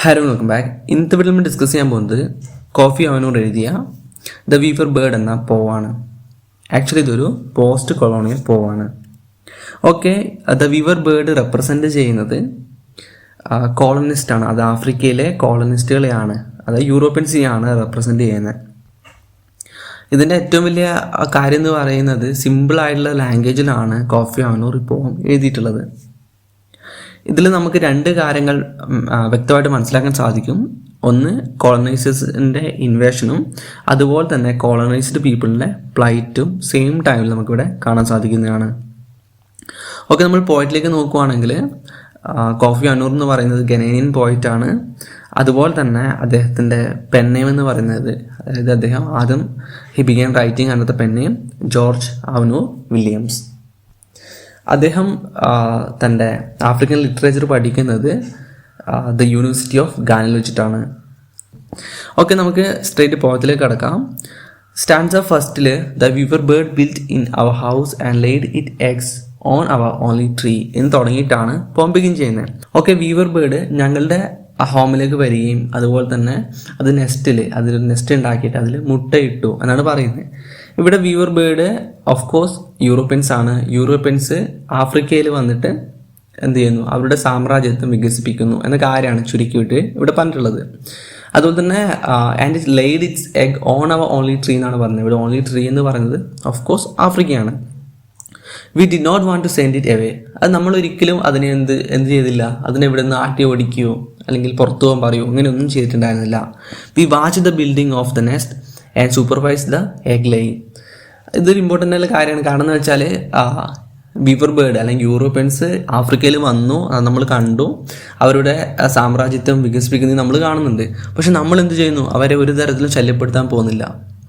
Hello welcome back. ഇന്നത്തെ വീട്ടിൽ നമ്മൾ ഡിസ്കസ് ചെയ്യാൻ പോകുന്നത് കോഫി അവനൂർ എഴുതിയ ദ വീവർ ബേർഡ് എന്ന പോവാണ്. ആക്ച്വലി ഇതൊരു പോസ്റ്റ് കൊളോണിയൽ പോവാണ്. Okay, the weaver bird represent ചെയ്യുന്നത് കോളനിസ്റ്റാണ്. അത് ആഫ്രിക്കയിലെ കോളനിസ്റ്റുകളെയാണ്, അത് യൂറോപ്യൻസിനെയാണ് റെപ്രസെൻ്റ് ചെയ്യുന്നത്. ഇതിൻ്റെ ഏറ്റവും വലിയ കാര്യം എന്ന് പറയുന്നത് സിമ്പിളായിട്ടുള്ള ലാംഗ്വേജിലാണ് കോഫി അവനൂർ ഇപ്പോൾ എഴുതിയിട്ടുള്ളത്. ഇതിൽ നമുക്ക് രണ്ട് കാര്യങ്ങൾ വ്യക്തമായിട്ട് മനസ്സിലാക്കാൻ സാധിക്കും. ഒന്ന്, കോളനൈസേഴ്സിൻ്റെ ഇൻവേഷനും അതുപോലെ തന്നെ കോളനൈസ്ഡ് പീപ്പിളിൻ്റെ പ്ലൈറ്റും സെയിം ടൈമിൽ നമുക്കിവിടെ കാണാൻ സാധിക്കുന്നതാണ്. ഓക്കെ, നമ്മൾ പോയിറ്റിലേക്ക് നോക്കുവാണെങ്കിൽ കോഫി അനൂർ എന്ന് പറയുന്നത് ഗനേനിയൻ പോയിറ്റാണ്. അതുപോലെ തന്നെ അദ്ദേഹത്തിൻ്റെ പെൻനെയിം എന്ന് പറയുന്നത്, അതായത് അദ്ദേഹം ആദ്യം ഹി ബിഗൻ റൈറ്റിംഗ് അന്നത്തെ പെൻനെയിം ജോർജ് അവനൂർ വില്യംസ്. അദ്ദേഹം തൻ്റെ ആഫ്രിക്കൻ ലിറ്ററേച്ചർ പഠിക്കുന്നത് ദ യൂണിവേഴ്സിറ്റി ഓഫ് ഗാനയിൽ വെച്ചിട്ടാണ്. ഓക്കെ, നമുക്ക് സ്ട്രേറ്റ് പോയത്തിലേക്ക് കടക്കാം. സ്റ്റാൻസ ഫസ്റ്റിൽ the weaver bird built in our house and laid it eggs on our only tree എന്ന് തുടങ്ങിയിട്ടാണ് പോം ബിഗിൻ ചെയ്യുന്നത്. ഓക്കെ, വീവർ ബേർഡ് ഞങ്ങളുടെ ഹോമിലേക്ക് വരികയും അതുപോലെ തന്നെ അത് അതിൽ നെസ്റ്റ് ഉണ്ടാക്കിയിട്ട് അതിൽ മുട്ടയിട്ടു എന്നാണ് പറയുന്നത്. ഇവിടെ weaver bird of course Europeans ആണ്. യൂറോപ്യൻസ് ആഫ്രിക്കയിൽ വന്നിട്ട് എന്ത് ചെയ്യുന്നു, അവരുടെ സാമ്രാജ്യത്വം വികസിപ്പിക്കുന്നു എന്ന കാര്യമാണ് ചുരുക്കിയിട്ട് ഇവിടെ പറഞ്ഞിട്ടുള്ളത്. അതുപോലെ തന്നെ and it laid its egg on our only tree എന്നാണ് പറഞ്ഞത്. ഇവിടെ ഓൺലി ട്രീ എന്ന് പറയുന്നത് ഓഫ് കോഴ്സ് ആഫ്രിക്കയാണ്. We do not want to send it away. അത് നമ്മൾ ഒരിക്കലും അതിനെ എന്ത് ചെയ്തില്ല, അതിനെ ഇവിടെ നിന്ന് ആട്ടി ഓടിക്കുകയോ അല്ലെങ്കിൽ പുറത്തു പോകാൻ പറയുമോ അങ്ങനെയൊന്നും ചെയ്തിട്ടുണ്ടായിരുന്നില്ല. We watch the building of the nest and supervise the egg laying. ഇതൊരു ഇമ്പോർട്ടൻ്റ് ആയിട്ടുള്ള കാര്യമാണ്. കാരണം എന്ന് വെച്ചാൽ വീവർ ബേർഡ് അല്ലെങ്കിൽ യൂറോപ്യൻസ് ആഫ്രിക്കയിൽ വന്നു, അത് നമ്മൾ കണ്ടു, അവരുടെ സാമ്രാജ്യത്വം വികസിപ്പിക്കുന്നത് നമ്മൾ കാണുന്നുണ്ട്. പക്ഷെ നമ്മൾ എന്ത് ചെയ്യുന്നു, അവരെ ഒരു തരത്തിലും ശല്യപ്പെടുത്താൻ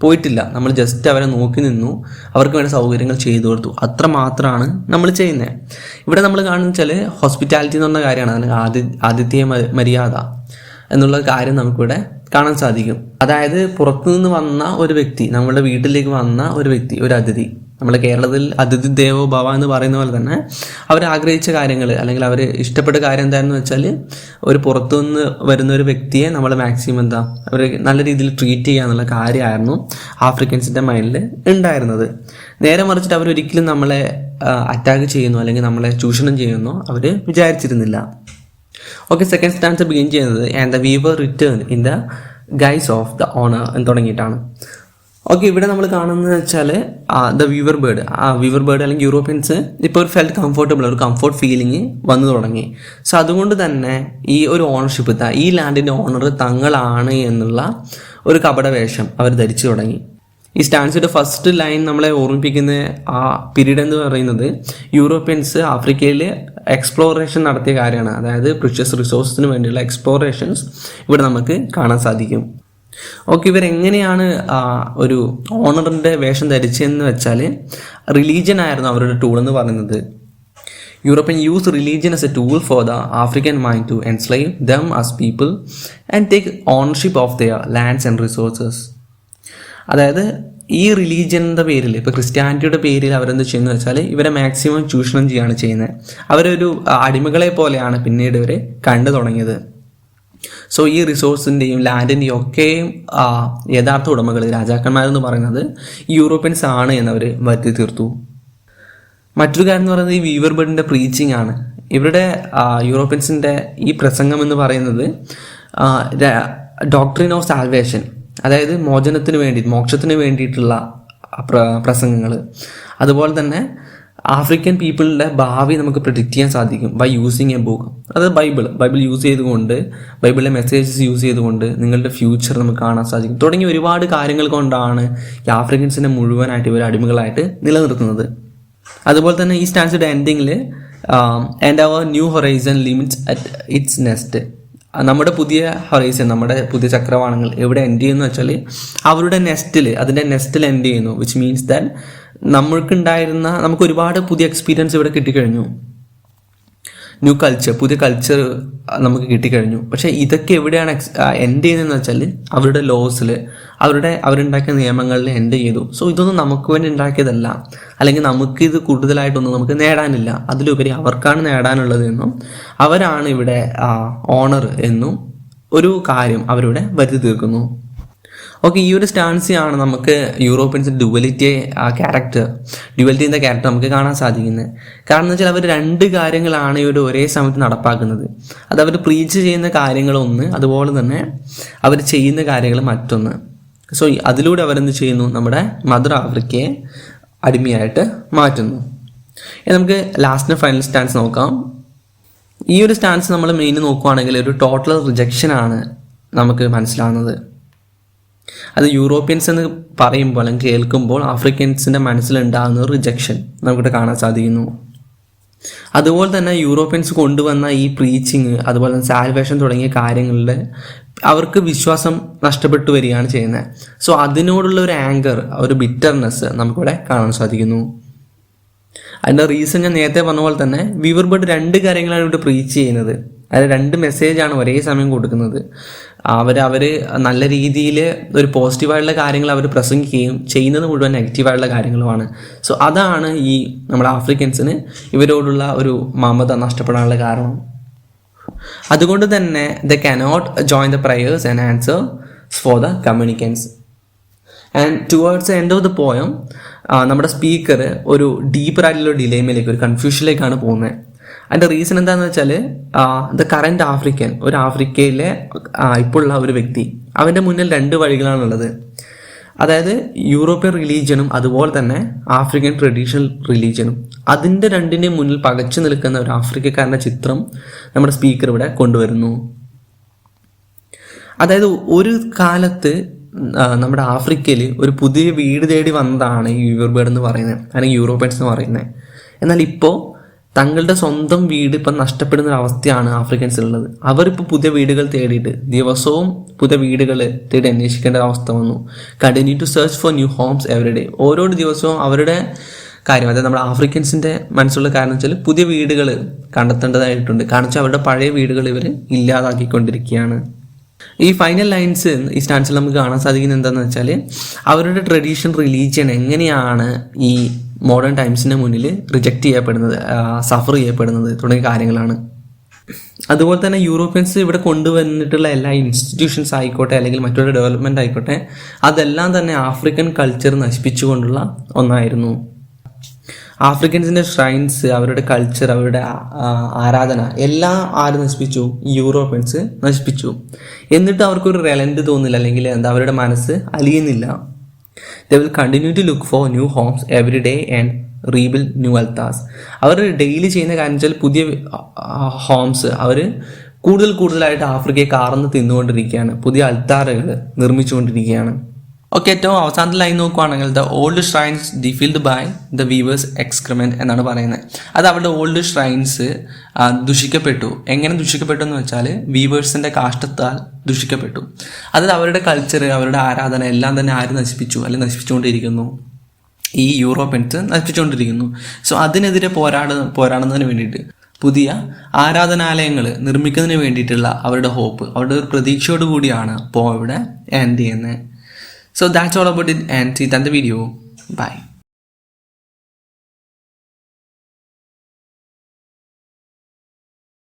പോയിട്ടില്ല. നമ്മൾ ജസ്റ്റ് അവരെ നോക്കി നിന്നു, അവർക്ക് വേണ്ട സൗകര്യങ്ങൾ ചെയ്തു കൊടുത്തു, അത്ര മാത്രമാണ് നമ്മൾ ചെയ്യുന്നത്. ഇവിടെ നമ്മൾ കാണുന്ന വെച്ചാൽ ഹോസ്പിറ്റാലിറ്റി എന്ന് പറഞ്ഞ കാര്യമാണ്, അല്ലെങ്കിൽ ആതിഥ്യ മര്യാദ എന്നുള്ള കാര്യം നമുക്കിവിടെ കാണാൻ സാധിക്കും. അതായത് പുറത്തുനിന്ന് വന്ന ഒരു വ്യക്തി, നമ്മുടെ വീട്ടിലേക്ക് വന്ന ഒരു വ്യക്തി, ഒരു അതിഥി, നമ്മുടെ കേരളത്തിൽ അതിഥി ദേവോ ഭവ എന്ന് പറയുന്ന പോലെ തന്നെ അവർ ആഗ്രഹിച്ച കാര്യങ്ങൾ അല്ലെങ്കിൽ അവർ ഇഷ്ടപ്പെട്ട കാര്യം എന്താണെന്ന് വെച്ചാൽ ഒരു പുറത്തുനിന്ന് വരുന്ന ഒരു വ്യക്തിയെ നമ്മൾ മാക്സിമം അവർ നല്ല രീതിയിൽ ട്രീറ്റ് ചെയ്യുക എന്നുള്ള കാര്യമായിരുന്നു ആഫ്രിക്കൻസിൻ്റെ മൈൻഡിൽ ഉണ്ടായിരുന്നത്. നേരെ മറിച്ചിട്ട് അവരൊരിക്കലും നമ്മളെ അറ്റാക്ക് ചെയ്യുന്നു അല്ലെങ്കിൽ നമ്മളെ ചൂഷണം ചെയ്യുന്നു അവർ വിചാരിച്ചിരുന്നില്ല. ഓക്കെ, സെക്കൻഡ് സ്റ്റാൻസ ബിഗിൻ ചെയ്യുന്നത് and the weaver return in the guise of the owner എന്ന് തുടങ്ങിയിട്ടാണ്. ഓക്കെ, ഇവിടെ നമ്മൾ കാണുന്നത് വെച്ചാൽ ദ വീവർ ബേർഡ് അല്ലെങ്കിൽ യൂറോപ്യൻസ് ഇപ്പോൾ ഒരു ഫെൽറ്റ് കംഫർട്ടബിൾ, ഒരു കംഫർട്ട് ഫീലിംഗ് വന്നു തുടങ്ങി. സോ അതുകൊണ്ട് തന്നെ ഈ ഒരു ഓണർഷിപ്പ്, ഈ ലാൻഡിൻ്റെ ഓണർ തങ്ങളാണ് എന്നുള്ള ഒരു കപടവേഷം അവർ ധരിച്ചു തുടങ്ങി. ഈ സ്റ്റാൻസിയുടെ ഫസ്റ്റ് ലൈൻ നമ്മളെ ഓർമ്മിപ്പിക്കുന്ന ആ പീരീഡ് എന്ന് പറയുന്നത് യൂറോപ്യൻസ് ആഫ്രിക്കയിൽ എക്സ്പ്ലോറേഷൻ നടത്തിയ കാര്യമാണ്. അതായത് പ്രിഷ്യസ് റിസോഴ്സിന് വേണ്ടിയുള്ള എക്സ്പ്ലോറേഷൻസ് ഇവിടെ നമുക്ക് കാണാൻ സാധിക്കും. ഓക്കെ, ഇവരെങ്ങനെയാണ് ഒരു ഓണറിൻ്റെ വേഷം ധരിച്ചതെന്ന് വെച്ചാൽ റിലീജിയൻ ആയിരുന്നു അവരുടെ ടൂൾ എന്ന് പറയുന്നത്. European use religion as a tool for the African mind to enslave them as people and take ownership of their lands and resources. അതായത് ഈ റിലീജിയൻ്റെ പേരിൽ, ഇപ്പോൾ ക്രിസ്ത്യാനിറ്റിയുടെ പേരിൽ അവരെന്ത് ചെയ്യുന്നു വെച്ചാൽ ഇവരെ മാക്സിമം ചൂഷണം ചെയ്യുകയാണ് ചെയ്യുന്നത്. അവരൊരു അടിമകളെ പോലെയാണ് പിന്നീട് ഇവരെ കണ്ടു തുടങ്ങിയത്. സോ ഈ റിസോഴ്സിൻ്റെയും ലാൻഡിൻ്റെയും ഒക്കെയും യഥാർത്ഥ ഉടമകൾ, രാജാക്കന്മാരെന്ന് പറയുന്നത് യൂറോപ്യൻസ് ആണ് എന്നവർ വരുത്തി തീർത്തു. മറ്റൊരു കാര്യം എന്ന് പറയുന്നത് ഈ വീവർ ബേർഡിൻ്റെ പ്രീച്ചിങ് ആണ്. ഇവരുടെ യൂറോപ്യൻസിൻ്റെ ഈ പ്രസംഗം എന്ന് പറയുന്നത് ഡോക്ട്രിൻ ഓഫ് സാൽവേഷൻ, അതായത് മോക്ഷത്തിന് വേണ്ടിയിട്ടുള്ള പ്രസംഗങ്ങൾ. അതുപോലെ തന്നെ ആഫ്രിക്കൻ പീപ്പിളിൻ്റെ ഭാവി നമുക്ക് പ്രെഡിക്റ്റ് ചെയ്യാൻ സാധിക്കും ബൈ യൂസിങ് എ ബുക്ക്. അത് ബൈബിൾ യൂസ് ചെയ്തുകൊണ്ട്, ബൈബിളിലെ മെസ്സേജസ് യൂസ് ചെയ്തുകൊണ്ട് നിങ്ങളുടെ ഫ്യൂച്ചർ നമുക്ക് കാണാൻ സാധിക്കും. തുടങ്ങിയ ഒരുപാട് കാര്യങ്ങൾ കൊണ്ടാണ് ഈ ആഫ്രിക്കൻസിനെ മുഴുവനായിട്ട് ഇവർ അടിമകളായിട്ട് നിലനിർത്തുന്നത്. അതുപോലെ തന്നെ ഈ സ്റ്റാൻസിയുടെ എൻഡിങ്ങിൽ and our new horizon limits at its nest. നമ്മുടെ പുതിയ ഹൊറൈസൺ, നമ്മുടെ പുതിയ ചക്രവാളങ്ങൾ എവിടെ എൻഡ് ചെയ്യുന്നു വെച്ചാൽ അവരുടെ അതിൻ്റെ നെസ്റ്റിൽ എൻഡ് ചെയ്യുന്നു. വിച്ച് മീൻസ് ദാറ്റ് നമുക്ക് ഒരുപാട് പുതിയ എക്സ്പീരിയൻസ് ഇവിടെ കിട്ടിക്കഴിഞ്ഞു. പുതിയ കൾച്ചർ നമുക്ക് കിട്ടിക്കഴിഞ്ഞു. പക്ഷേ ഇതൊക്കെ എവിടെയാണ് എൻഡ് ചെയ്യുന്നതെന്ന് വെച്ചാൽ അവരുടെ ലോസിൽ, അവരുണ്ടാക്കിയ നിയമങ്ങളിൽ എൻഡ് ചെയ്തു. സോ ഇതൊന്നും നമുക്ക് വേണ്ടി ഉണ്ടാക്കിയതല്ല, അല്ലെങ്കിൽ നമുക്കിത് കൂടുതലായിട്ടൊന്നും നമുക്ക് നേടാനില്ല. അതിലുപരി അവർക്കാണ് നേടാനുള്ളത് എന്നും അവരാണ് ഇവിടെ ഓണർ എന്നും ഒരു കാര്യം അവരിവിടെ വരുത്തി തീർക്കുന്നു. ഓക്കെ, ഈ ഒരു സ്റ്റാൻസിയാണ് നമുക്ക് യൂറോപ്യൻസിൻ്റെ ഡ്യുവലിറ്റി എന്ന ക്യാരക്ടർ നമുക്ക് കാണാൻ സാധിക്കുന്നത്. കാരണം എന്ന് വെച്ചാൽ അവർ രണ്ട് കാര്യങ്ങളാണ് ഇവിടെ ഒരേ സമയത്ത് നടപ്പാക്കുന്നത്. അത് അവർ പ്രീച്ച് ചെയ്യുന്ന കാര്യങ്ങളൊന്ന്, അതുപോലെ തന്നെ അവർ ചെയ്യുന്ന കാര്യങ്ങൾ മറ്റൊന്ന്. സോ അതിലൂടെ അവരെന്ത് ചെയ്യുന്നു, നമ്മുടെ മദർ ആഫ്രിക്കയെ അടിമയായിട്ട് മാറ്റുന്നു. നമുക്ക് ലാസ്റ്റിന് ഫൈനൽ സ്റ്റാൻസ് നോക്കാം. ഈ ഒരു സ്റ്റാൻസ് നമ്മൾ മെയിൻ നോക്കുകയാണെങ്കിൽ ഒരു ടോട്ടൽ റിജക്ഷനാണ് നമുക്ക് മനസ്സിലാവുന്നത്. അത് യൂറോപ്യൻസ് എന്ന് പറയുമ്പോൾ അല്ലെങ്കിൽ കേൾക്കുമ്പോൾ ആഫ്രിക്കൻസിൻ്റെ മനസ്സിലുണ്ടാകുന്ന ഒരു റിജക്ഷൻ നമുക്കിവിടെ കാണാൻ സാധിക്കുന്നു. അതുപോലെ തന്നെ യൂറോപ്യൻസ് കൊണ്ടുവന്ന ഈ പ്രീച്ചിങ്, അതുപോലെ തന്നെ സാൽവേഷൻ തുടങ്ങിയ കാര്യങ്ങളിൽ അവർക്ക് വിശ്വാസം നഷ്ടപ്പെട്ടു വരികയാണ് ചെയ്യുന്നത്. സോ അതിനോടുള്ള ഒരു ആങ്കർ, ഒരു ബിറ്റർനെസ് നമുക്കിവിടെ കാണാൻ സാധിക്കുന്നു. അതിൻ്റെ റീസൺ ഞാൻ നേരത്തെ പറഞ്ഞ പോലെ തന്നെ വീവർ ബർഡ് രണ്ട് കാര്യങ്ങളാണ് ഇവിടെ പ്രീച്ച് ചെയ്യുന്നത്. അതായത് രണ്ട് മെസ്സേജാണ് ഒരേ സമയം കൊടുക്കുന്നത്. അവർ നല്ല രീതിയിൽ ഒരു പോസിറ്റീവായിട്ടുള്ള കാര്യങ്ങൾ അവർ പ്രസംഗിക്കുകയും ചെയ്യുന്നത് മുഴുവൻ നെഗറ്റീവായിട്ടുള്ള കാര്യങ്ങളുമാണ്. സോ അതാണ് ഈ നമ്മുടെ ആഫ്രിക്കൻസിന് ഇവരോടുള്ള ഒരു മമത നഷ്ടപ്പെടാനുള്ള കാരണം. അതുകൊണ്ട് തന്നെ they cannot join the prayers and answers for the communicants. And towards the end of the poem നമ്മുടെ സ്പീക്കർ ഒരു ഡീപ്പറായിട്ടുള്ള ഡിലേമയിലേക്ക്, ഒരു കൺഫ്യൂഷനിലേക്കാണ് പോകുന്നത്. അതിൻ്റെ റീസൺ എന്താണെന്ന് വെച്ചാൽ ദ കറൻറ്റ് ആഫ്രിക്കൻ, ഒരു ആഫ്രിക്കയിലെ ഇപ്പോഴുള്ള ഒരു വ്യക്തി, അവൻ്റെ മുന്നിൽ രണ്ട് വഴികളാണുള്ളത്. അതായത് യൂറോപ്യൻ റിലീജിയനും അതുപോലെ തന്നെ ആഫ്രിക്കൻ ട്രഡീഷണൽ റിലീജിയനും. അതിൻ്റെ രണ്ടിൻ്റെയും മുന്നിൽ പകച്ചു നിൽക്കുന്ന ഒരു ആഫ്രിക്കക്കാരൻ്റെ ചിത്രം നമ്മുടെ സ്പീക്കർ ഇവിടെ കൊണ്ടുവരുന്നു. അതായത് ഒരു കാലത്ത് നമ്മുടെ ആഫ്രിക്കയിൽ ഒരു പുതിയ വീട് തേടി വന്നതാണ് ഈ വീവർ ബേർഡ് എന്ന് പറയുന്നത്, അല്ലെങ്കിൽ യൂറോപ്യൻസ് എന്ന് പറയുന്നത്. എന്നാൽ ഇപ്പോൾ തങ്ങളുടെ സ്വന്തം വീട് ഇപ്പം നഷ്ടപ്പെടുന്ന ഒരു അവസ്ഥയാണ് ആഫ്രിക്കൻസിലുള്ളത്. അവരിപ്പോൾ പുതിയ വീടുകൾ തേടിയിട്ട് ദിവസവും പുതിയ വീടുകൾ തേടി അന്വേഷിക്കേണ്ട അവസ്ഥ വന്നു. Continue to search for new homes every day. ഓരോ ദിവസവും അവരുടെ കാര്യം, അതായത് നമ്മുടെ ആഫ്രിക്കൻസിൻ്റെ മനസ്സുള്ള കാരണം വെച്ചാൽ പുതിയ വീടുകൾ കണ്ടെത്തേണ്ടതായിട്ടുണ്ട്. കാരണം വെച്ചാൽ അവരുടെ പഴയ വീടുകൾ ഇവർ ഇല്ലാതാക്കിക്കൊണ്ടിരിക്കുകയാണ്. ഈ ഫൈനൽ ലൈൻസ് ഈ സ്റ്റാൻസിൽ നമുക്ക് കാണാൻ സാധിക്കുന്നത് എന്താണെന്ന് വെച്ചാൽ അവരുടെ ട്രഡീഷൻ റിലീജിയൻ എങ്ങനെയാണ് ഈ മോഡേൺ ടൈംസിൻ്റെ മുന്നിൽ റിജക്റ്റ് ചെയ്യപ്പെടുന്നത്, സഫർ ചെയ്യപ്പെടുന്നത് തുടങ്ങിയ കാര്യങ്ങളാണ്. അതുപോലെ തന്നെ യൂറോപ്യൻസ് ഇവിടെ കൊണ്ടുവന്നിട്ടുള്ള എല്ലാ ഇൻസ്റ്റിറ്റ്യൂഷൻസ് ആയിക്കോട്ടെ, അല്ലെങ്കിൽ മറ്റൊരു ഡെവലപ്മെൻറ്റ് ആയിക്കോട്ടെ, അതെല്ലാം തന്നെ ആഫ്രിക്കൻ കൾച്ചർ നശിപ്പിച്ചുകൊണ്ടുള്ള ഒന്നായിരുന്നു. ആഫ്രിക്കൻസിൻ്റെ ഷ്രൈൻസ്, അവരുടെ കൾച്ചർ, അവരുടെ ആരാധന എല്ലാം ആര് നശിപ്പിച്ചു? യൂറോപ്യൻസ് നശിപ്പിച്ചു. എന്നിട്ട് അവർക്കൊരു റെലൻറ്റ് തോന്നില്ല, അല്ലെങ്കിൽ അവരുടെ മനസ്സ് അലിയുന്നില്ല. They will continue to look for new homes every day and rebuild new altars. അവർ ഡെയിലി ചെയ്യുന്ന കാര്യം വെച്ചാൽ പുതിയ ഹോംസ് അവർ കൂടുതലായിട്ട് ആഫ്രിക്കയെ കാർന്ന് തിന്നുകൊണ്ടിരിക്കുകയാണ്, പുതിയ അൾത്താറുകൾ നിർമ്മിച്ചുകൊണ്ടിരിക്കുകയാണ്. ഓക്കെ, ഏറ്റവും അവസാനത്തെ ലൈൻ നോക്കുകയാണെങ്കിൽ the old shrines defiled by the weavers excrement എന്നാണ് പറയുന്നത്. അത് അവരുടെ ഓൾഡ് ഷ്രൈൻസ് ദുഷിക്കപ്പെട്ടു. എങ്ങനെ ദുഷിക്കപ്പെട്ടു എന്ന് വെച്ചാൽ വീവേഴ്സിൻ്റെ കാഷ്ടത്താൽ ദുഷിക്കപ്പെട്ടു. അത് അവരുടെ കൾച്ചർ, അവരുടെ ആരാധന എല്ലാം തന്നെ ആര് നശിപ്പിച്ചു, അല്ലെങ്കിൽ നശിപ്പിച്ചുകൊണ്ടിരിക്കുന്നു? ഈ യൂറോപ്യൻസ് നശിപ്പിച്ചുകൊണ്ടിരിക്കുന്നു. സോ അതിനെതിരെ പോരാടുന്നതിന് വേണ്ടിയിട്ട് പുതിയ ആരാധനാലയങ്ങൾ നിർമ്മിക്കുന്നതിന് വേണ്ടിയിട്ടുള്ള അവരുടെ ഹോപ്പ്, അവരുടെ ഒരു പ്രതീക്ഷയോട് കൂടിയാണ് ഇപ്പോൾ ഇവിടെ എൻഡ് ചെയ്യുന്നത്. So that's all about it, and see you in the video. Bye.